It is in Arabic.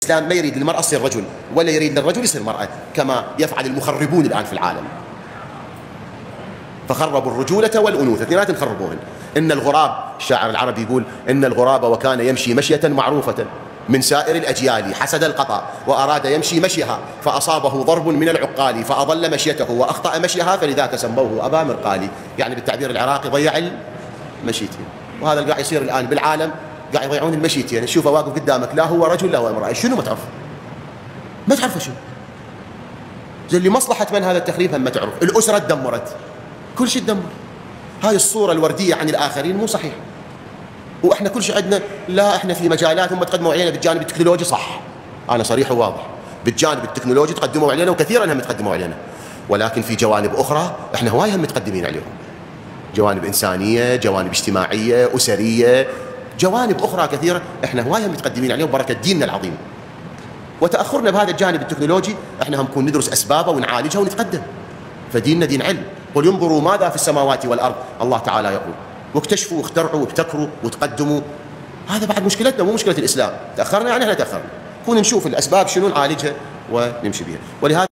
الإسلام ما يريد للمرأة تصير رجل، ولا يريد للرجل يصير مرأة، كما يفعل المخربون الآن في العالم. فخربوا الرجولة والأنوثة، اثنيناتهم خربوهن. إن الغراب، الشاعر العربي يقول: إن الغراب وكان يمشي مشية معروفة من سائر الأجيال، حسد القطا وأراد يمشي مشيها فأصابه ضرب من العقال فأضل مشيته وأخطأ مشيها فلذاك سموه أبا مرقالي. يعني بالتعبير العراقي ضيع المشيتين. وهذا اللي قاعد يصير الآن بالعالم، قاعد يضيعون المشيتين. تشوفه واقف قدامك لا هو رجل لا هو امرأة، شنو ما تعرف؟ ما تعرف شنو؟ زي اللي مصلحة من هذا التخريب هم ما تعرف. الأسرة تدمرت، كل شيء تدمر. هاي الصورة الوردية عن الآخرين مو صحيح. واحنا كل شيء عندنا، لا احنا في مجالات هم تقدموا علينا بالجانب التكنولوجي، صح، انا صريح وواضح، بالجانب التكنولوجي تقدموا علينا وكثيرا هم يتقدموا علينا، ولكن في جوانب اخرى احنا هواي هم متقدمين عليهم. جوانب انسانيه، جوانب اجتماعيه، اسريه، جوانب اخرى كثيره احنا هواي هم متقدمين عليهم بركه ديننا العظيم. وتاخرنا بهذا الجانب التكنولوجي احنا هم نكون ندرس اسبابه ونعالجها ونتقدم. فديننا دين علم. قل ينظروا ماذا في السماوات والارض، الله تعالى يقول. واكتشفوا واخترعوا وابتكروا وتقدموا. هذا بعد مشكلتنا مو مشكلة الإسلام. تأخرنا يعني احنا تأخرنا. نكون نشوف الأسباب شنو نعالجها ونمشي بها. ولهذا